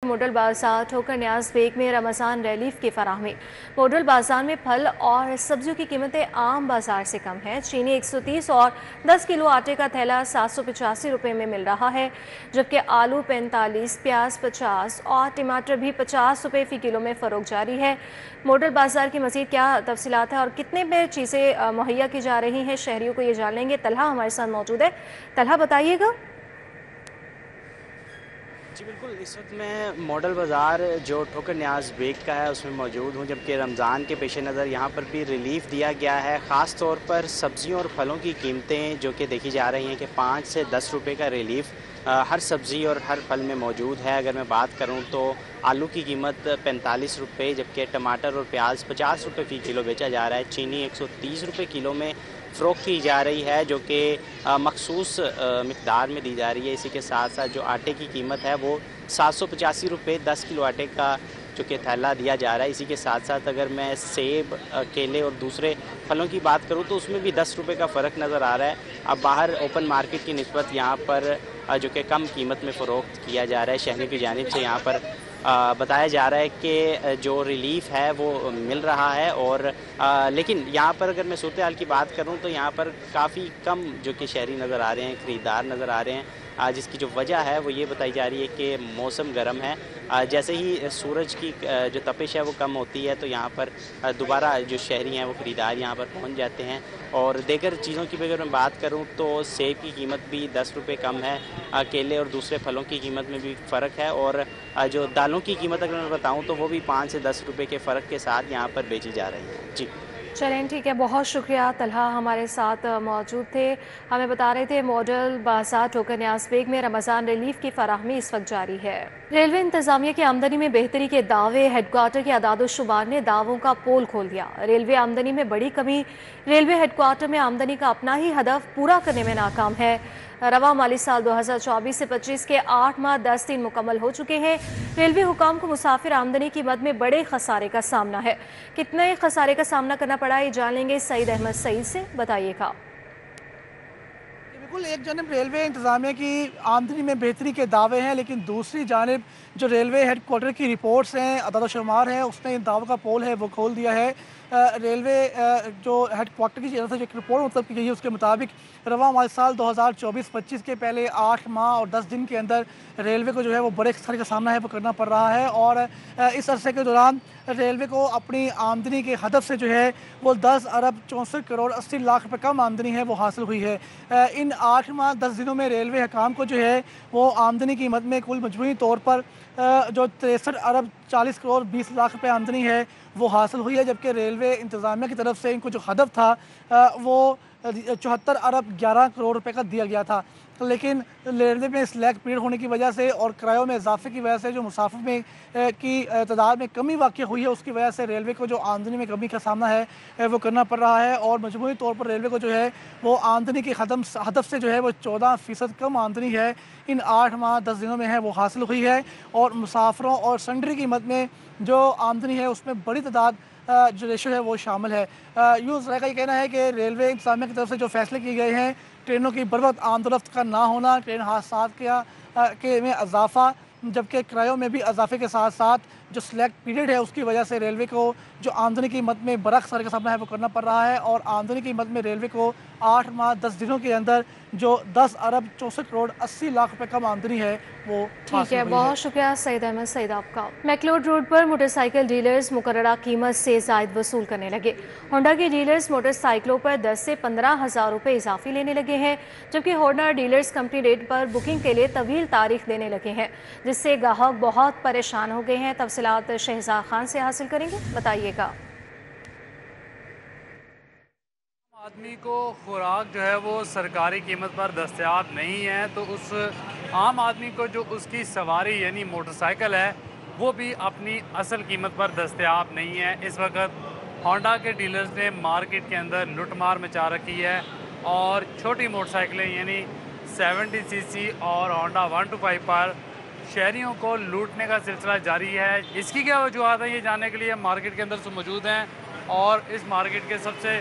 Model बाजार ठोकर न्याज bag में रमज़ान रिलीफ की फराहमी। मॉडल बाजार में फल और सब्जियों की कीमतें आम बाजार से कम है। चीनी 130 और 10 किलो आटे का थैला 785 रुपये में मिल रहा है, जबकि आलू 45, प्याज 50 और टमाटर भी 50 रुपये फ़ी किलो में फ़रोख्त जारी है। मॉडल बाजार की मज़ीद क्या तफसीलात है और कितने में चीज़ें मुहैया की जा रही हैं, शहरियों को ये जान लेंगे। तलहा हमारे साथ मौजूद है। तलहा, बताइएगा। जी बिल्कुल, इस वक्त मैं मॉडल बाज़ार जो ठोकर न्याज बेग का है उसमें मौजूद हूँ, जबकि रमज़ान के पेश नज़र यहाँ पर भी रिलीफ़ दिया गया है। ख़ास तौर पर सब्ज़ियों और फलों की कीमतें जो कि देखी जा रही हैं कि 5 से 10 रुपये का रिलीफ़ हर सब्ज़ी और हर फल में मौजूद है। अगर मैं बात करूँ तो आलू की कीमत 45 रुपये, जबकि टमाटर और प्याज 50 रुपये फ़ी किलो बेचा जा रहा है। चीनी 130 रुपये किलो में फ़रोख्त की जा रही है, जो कि मखसूस मिक़दार में दी जा रही है। इसी के साथ साथ जो आटे की कीमत है वो 785 रुपये 10 किलो आटे का जो कि थैला दिया जा रहा है। इसी के साथ साथ अगर मैं सेब, केले और दूसरे फलों की बात करूं तो उसमें भी 10 रुपये का फ़र्क नज़र आ रहा है। अब बाहर ओपन मार्केट की निस्बत यहाँ पर जो कि कम कीमत में फ़रोख्त किया जा रहा है। शहरियों की जानिब से यहाँ पर बताया जा रहा है कि जो रिलीफ़ है वो मिल रहा है और लेकिन यहाँ पर अगर मैं सूरत हाल की बात करूँ तो यहाँ पर काफ़ी कम जो कि शहरी नज़र आ रहे हैं, ख़रीदार नज़र आ रहे हैं, जिसकी जो वजह है वो ये बताई जा रही है कि मौसम गर्म है। जैसे ही सूरज की जो तपिश है वो कम होती है तो यहाँ पर दोबारा जो शहरी हैं वो ख़रीदार यहाँ पर पहुँच जाते हैं। और दीगर चीज़ों की अगर मैं बात करूँ तो सेब की कीमत भी 10 रुपये कम है। केले और दूसरे फलों की कीमत में भी फ़र्क है और जो दालों की कीमत अगर मैं बताऊँ तो वो भी 5 से 10 रुपये के फ़र्क के साथ यहाँ पर बेची जा रही है। जी चलें, ठीक है, बहुत शुक्रिया। तलहा हमारे साथ मौजूद थे, हमें बता रहे थे मॉडल बाजार ठोकर न्याज बेग में रमज़ान रिलीफ की फराहमी इस वक्त जारी है। रेलवे इंतजामिया की आमदनी में बेहतरी के दावे, हेडक्वार्टर के आदाद-ओ-शुमार ने दावों का पोल खोल दिया। रेलवे आमदनी में बड़ी कमी, रेलवे हेडक्वार्टर में आमदनी का अपना ही हदफ पूरा करने में नाकाम है। रवा माली साल 2024 से 25 के 8 माह 10 दिन मुकम्मल हो चुके हैं। रेलवे हुकाम को मुसाफिर आमदनी की मद में बड़े खसारे का सामना है। कितने खसारे का सामना करना पड़ा, ये जान लेंगे सईद अहमद सईद से। बताइएगा। बिल्कुल, एक जानब रेलवे इंतज़ामिया की आमदनी में बेहतरी के दावे हैं, लेकिन दूसरी जानब जो रेलवे हेडक्वार्टर की रिपोर्ट्स हैं, अदाद-ओ-शुमार है, उसने इन दावों का पोल है वो खोल दिया है। रेलवे जो हेडक्वार्टर की तरफ से जो एक रिपोर्ट मतलब की गई है उसके मुताबिक रवा माली साल 2024-25 के पहले 8 माह और 10 दिन के अंदर रेलवे को जो है वो बड़े खसारे का सामना है वो करना पड़ रहा है। और इस अरसे के दौरान रेलवे को अपनी आमदनी के हदफ से जो है वो 10 अरब 64 करोड़ 80 लाख रुपये कम आमदनी है वो हासिल हुई है। इन 8 माह 10 दिनों में रेलवे हकाम को जो है वो आमदनी की मद में कुल मजमूई तौर पर जो 63 अरब 40 करोड़ 20 लाख रुपये आमदनी है वो हासिल हुई है, जबकि रेलवे इंतज़ामिया की तरफ से इनको जो हदफ था वो 74 अरब 11 करोड़ रुपए का दिया गया था। लेकिन रेलवे में स्लैक पीरियड होने की वजह से और किरायों में इजाफे की वजह से जो मुसाफिर में की तादाद में कमी वाक़ई हुई है, उसकी वजह से रेलवे को जो आमदनी में कमी का सामना है वो करना पड़ रहा है। और मजमूई तौर पर रेलवे को जो है वो आमदनी के हदफ से जो है वो 14% कम आमदनी है इन 8 माह 10 दिनों में है वो हासिल हुई है। और मुसाफरों और सन्डरी की मद में जो आमदनी है उसमें बड़ी तादाद जो रेशो है वो शामिल है। यूँ ज़रा का ये कहना है कि रेलवे इंतज़ामिया की तरफ से जो फैसले किए गए हैं, ट्रेनों की बर वक्त आमदोरफ्त का ना होना, ट्रेन हादसात के में इजाफा, जबकि किरायों में भी इजाफे के साथ साथ जो सिलेक्ट पीरियड है उसकी वजह से रेलवे को जो आमदनी की मद में बड़ा खसारे का सामना है वो करना पड़ रहा है। और आमदनी की मद में रेलवे को 8 माह 10 दिनों के अंदर जो 10 अरब 64 करोड़ 80 लाख रुपए कम आमदनी है वो ठीक है, बहुत शुक्रिया सईद अहमद सईद आपका। मैक्लोड रोड पर मोटरसाइकिल डीलर्स मुकर्ररा कीमत से ज़ायद वसूल करने लगे। होंडा के डीलर्स मोटरसाइकिलों पर 10 से 15,000 रुपये इजाफी लेने लगे हैं, जबकि होंडा डीलर्स कंपनी रेट पर बुकिंग के लिए तवील तारीख देने लगे हैं, जिससे ग्राहक बहुत परेशान हो गए हैं। तफसीलात शहजाद खान से हासिल करेंगे, बताइएगा। आदमी को खुराक जो है वो सरकारी कीमत पर दस्तयाब नहीं है, तो उस आम आदमी को जो उसकी सवारी यानी मोटरसाइकिल है वो भी अपनी असल कीमत पर दस्तयाब नहीं है। इस वक्त होंडा के डीलर्स ने मार्केट के अंदर लुटमार मचा रखी है और छोटी मोटरसाइकिलें यानी 70 सीसी और होंडा 125 पर शहरियों को लूटने का सिलसिला जारी है। इसकी क्या वजूहत है ये जानने के लिए मार्केट के अंदर से मौजूद हैं और इस मार्केट के सबसे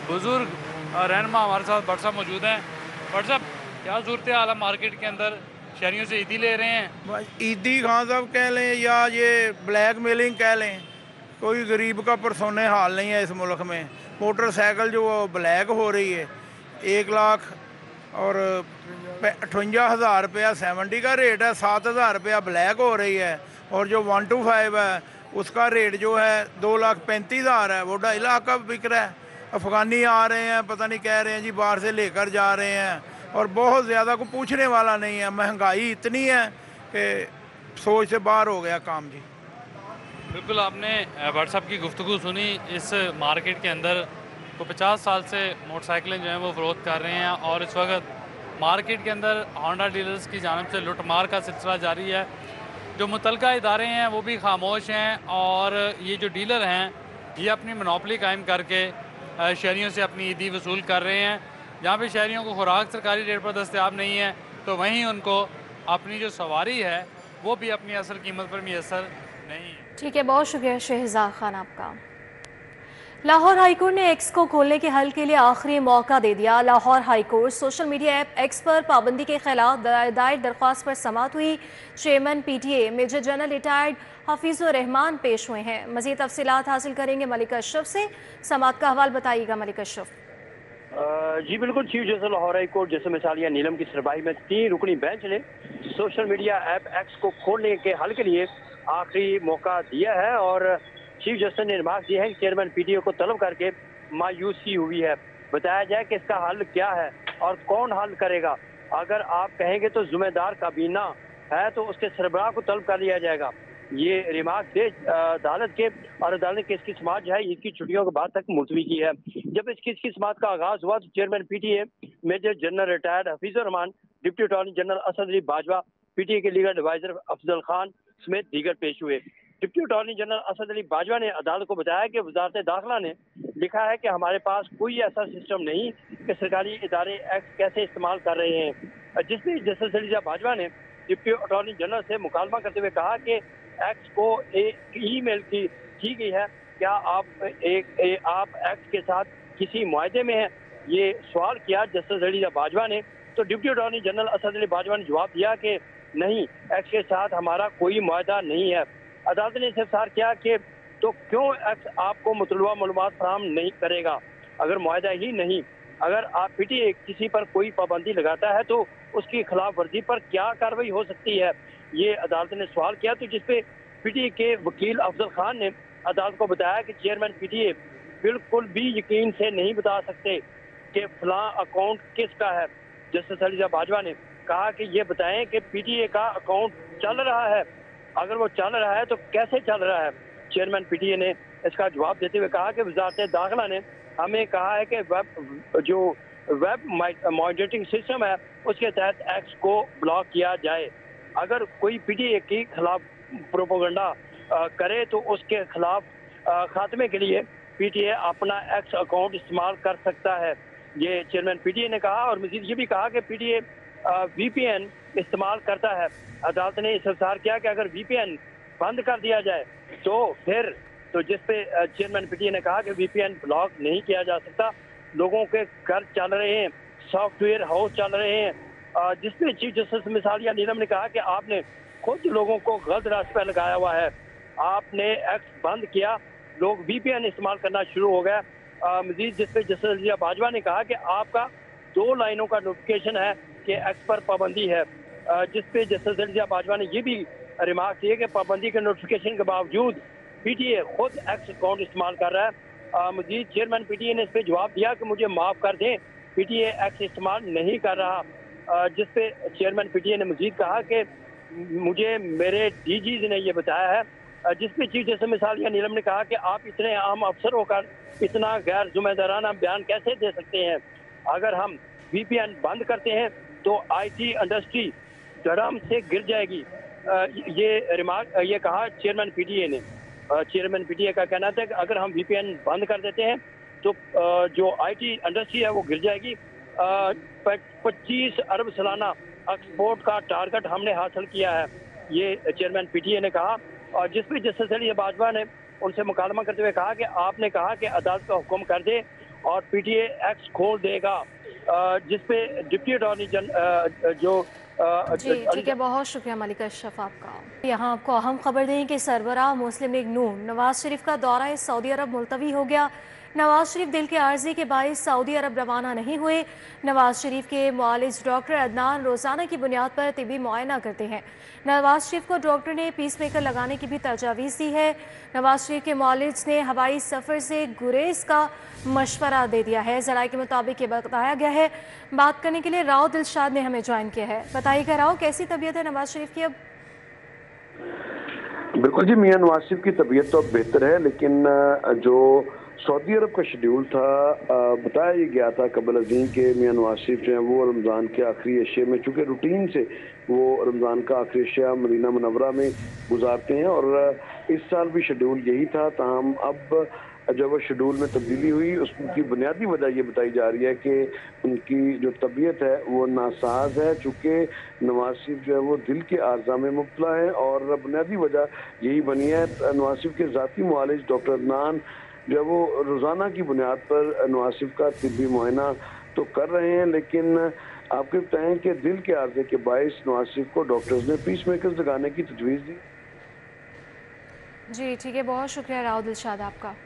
बुजुर्ग रहनुमा हमारे साथ भट्ट साहब मौजूद हैं। भट्ट साहब, क्या सूरत हाल है मार्केट के अंदर? शहरियों से ईदी ले रहे हैं? ईदी खान साहब कह लें या ये ब्लैक मेलिंग कह लें, कोई गरीब का परसोने हाल नहीं है इस मुल्क में। मोटरसाइकिल जो ब्लैक हो रही है 1 लाख और 58,000 रुपया 70 का रेट है, 7,000 रुपया ब्लैक हो रही है। और जो 125 है उसका रेट जो है 2,35,000 है, वो 2.5 लाख का बिक रहा है। अफ़गानी आ रहे हैं, पता नहीं कह रहे हैं जी बाहर से लेकर जा रहे हैं, और बहुत ज़्यादा को पूछने वाला नहीं है। महंगाई इतनी है कि सोच से बाहर हो गया काम जी। बिल्कुल, आपने व्हाट्सएप की गुफ्तगू सुनी। इस मार्केट के अंदर वो 50 साल से मोटरसाइकिलें जो हैं वो फ़रोख्त कर रहे हैं, और इस वक्त मार्केट के अंदर होंडा डीलर्स की जानिब से लुटमार का सिलसिला जारी है। जो मुतलका इदारे हैं वो भी खामोश हैं, और ये जो डीलर हैं ये अपनी मोनोपली कायम करके शहरियों से अपनी ईदी वसूल कर रहे हैं। जहाँ पे शहरियों को खुराक सरकारी रेट पर दस्तयाब नहीं है, तो वहीं उनको अपनी जो सवारी है वो भी अपनी असल कीमत पर मैसर नहीं है। ठीक है, बहुत शुक्रिया शहजाद खान आपका। लाहौर हाईकोर्ट ने एक्स को खोलने के हल के लिए आखिरी मौका दे दिया। Lahore high court social media app X पर पाबंदी के खिलाफ दायर दरख्वास्त पर समाअत हुई। Chairman PTA major general retired Hafizur Rahman पेश हुए हैं। मज़ीद तफसीलात हासिल करेंगे मलिक अशरफ से। समाअत का हवाल बताइएगा मलिक अशरफ। जी बिल्कुल, chief justice Lahore high court जैसे मिसालिया नीलम की सरबराही में 3 रुकनी बेंच ने सोशल मीडिया ऐप एक्स को खोलने के हल के लिए आखिरी मौका दिया है, और चीफ जस्टिस ने रिमार्क दिए हैं कि चेयरमैन PTA को तलब करके मायूसी हुई है। बताया जाए कि इसका हल क्या है और कौन हल करेगा। अगर आप कहेंगे तो जिम्मेदार काबीना है तो उसके सरबराह को तलब कर लिया जाएगा। ये रिमार्क थे अदालत के, और अदालत ने इसकी समाअत जो है इसकी छुट्टियों के बाद तक मुलतवी की है। जब इसकी समाअत का आगाज हुआ तो chairman PTA major general retired Hafeezur Rehman, deputy attorney general Asad Ali Bajwa, PTA के लीगल एडवाइजर अफजल खान समेत दीगर पेश हुए। Deputy attorney general Asad Ali Bajwa ने अदालत को बताया कि वजारत दाखिला ने लिखा है कि हमारे पास कोई ऐसा सिस्टम नहीं कि सरकारी इदारे एक्ट कैसे इस्तेमाल कर रहे हैं। जिसमें जस्टिस अलीजा बाजवा ने डिप्टी अटॉर्नी जनरल से मुकालमा करते हुए कहा कि एक्ट को एक ईमेल की गई है, क्या आप एक्ट के साथ किसी मुआहदे में हैं? ये सवाल किया जस्टिस अलीजा बाजवा ने, तो deputy attorney general Asad Ali Bajwa ने जवाब दिया कि नहीं, एक्ट के साथ हमारा कोई मुआहदा नहीं है। अदालत ने इस्तफसार किया कि तो क्यों एक्ट आपको मुतलबा मालूमात फराहम नहीं करेगा अगर मुआहदा ही नहीं। अगर आप PTA किसी पर कोई पाबंदी लगाता है तो उसकी खिलाफ वर्जी पर क्या कार्रवाई हो सकती है, ये अदालत ने सवाल किया। तो जिसपे PTA के वकील अफजल खान ने अदालत को बताया कि चेयरमैन PTA बिल्कुल भी यकीन से नहीं बता सकते कि फलां अकाउंट किसका है। जस्टिस अलीजा बाजवा ने कहा कि ये बताएं कि PTA का अकाउंट चल रहा है, अगर वो चल रहा है तो कैसे चल रहा है। चेयरमैन PTA ने इसका जवाब देते हुए कहा कि वजारत दाखिला ने हमें कहा है कि वेब मॉनिटरिंग सिस्टम है उसके तहत एक्ट को ब्लॉक किया जाए। अगर कोई PTA के खिलाफ प्रोपोगंडा करे तो उसके खिलाफ खात्मे के लिए PTA अपना एक्स अकाउंट इस्तेमाल कर सकता है, ये चेयरमैन PTA ने कहा। और मजीद ये भी कहा कि PTA VPN इस्तेमाल करता है। अदालत ने इस्तफसार किया कि अगर VPN बंद कर दिया जाए तो फिर जिस पे चेयरमैन PTA ने कहा कि VPN ब्लॉक नहीं किया जा सकता। लोगों के घर चल रहे हैं, सॉफ्टवेयर हाउस चल रहे हैं, जिसमें चीफ जस्टिस मिसालिया नीलम ने कहा कि आपने खुद लोगों को गलत रास्ते पर लगाया हुआ है। आपने एक्ट बंद किया, लोग VPN इस्तेमाल करना शुरू हो गया। मजीद जिस पे जस्टिस अलीजा बाजवा ने कहा कि आपका 2 लाइनों का नोटिफिकेशन है कि एक्ट पर पाबंदी है। जिस पे जस्टिस अलीजा बाजवा ने ये भी रिमार्क किए कि पाबंदी के नोटिफिकेशन के बावजूद PTA खुद एक्ट अकाउंट इस्तेमाल कर रहा है। मजीद चेयरमैन PTA ने इस पर जवाब दिया कि मुझे माफ़ कर दें, PTA एक्ट इस्तेमाल नहीं कर रहा। जिस पे चेयरमैन PTA ने मजीद कहा कि मुझे मेरे DGs ने ये बताया है। जिसपे चीफ जस्टिस मिसालिया नीलम ने कहा कि आप इतने आम अफसर होकर इतना गैर जिम्मेदाराना बयान कैसे दे सकते हैं। अगर हम VPN बंद करते हैं तो IT इंडस्ट्री धड़म से गिर जाएगी। ये कहा चेयरमैन PTA ने। चेयरमैन PTA का कहना था कि अगर हम VPN बंद कर देते हैं तो जो IT इंडस्ट्री है वो गिर जाएगी। 25 अरब सालाना एक्सपोर्ट का टारगेट हमने हासिल किया है, ये चेयरमैन PTA ने कहा। और जिस पर जस्टिस अली बाजवा ने उनसे मुकालमा करते हुए कहा कि आपने कहा कि अदालत का हुक्म कर दे और PTA एक्ट खोल देगा। जिस पे डिप्टी अटॉर्नी जो जी ठीक है, बहुत शुक्रिया मलिक अशरफ आपका। यहाँ आपको अहम खबर दें कि सरबराह मुस्लिम लीग नून नवाज शरीफ का दौरा सऊदी अरब मुलतवी हो गया। नवाज शरीफ दिल के आर्जी के बाइस सऊदी अरब रवाना नहीं हुए। नवाज शरीफ के मुआलिज डॉक्टर अदनान रोजाना की बुनियाद पर तिबी मुआयना करते हैं। नवाज शरीफ को डॉक्टर ने पीस मेकर लगाने की भी तजावीज़ दी है। नवाज शरीफ के मुआलिज ने हवाई सफ़र से गुरेज का मशवरा दे दिया है। जराये के मुताबिक ये बताया गया है। बात करने के लिए राव दिलशाद ने हमें ज्वाइन किया है। बताइएगा राव, कैसी तबीयत है नवाज शरीफ की अब? बिल्कुल जी, मियां नवाज शरीफ की तबीयत तो अब बेहतर है, लेकिन जो सऊदी अरब का शेड्यूल था, बताया ये गया था कबल अज़ीम के मियां नवाज शरीफ जो है वो रमज़ान के आखिरी अशे में, चूँकि रूटीन से वो रमज़ान का आखिरी अशा मदीना मुनव्वरा में गुजारते हैं और इस साल भी शेड्यूल यही था। ताहम अब जब वो शेड्यूल में तब्दीली हुई, उसकी बुनियादी वजह ये बताई जा रही है कि उनकी जो तबीयत है वो नासाज है, चूँकि नवाज शरीफ जो है वो दिल के आर्जा में मुब्तला है और बुनियादी वजह यही बनी है। नवाज शरीफ के ज़ाती मुआलिज डॉक्टर अदनान जो है वो रोज़ाना की बुनियाद पर नवाज शरीफ का तिब्बी मुआयना तो कर रहे हैं, लेकिन आपको बताएं कि दिल के आर्जे के बाइस नवाज शरीफ को डॉक्टर्स ने पीस मेकर्स लगाने की तजवीज़ दी। जी ठीक है, बहुत शुक्रिया राव दिलशाद आपका।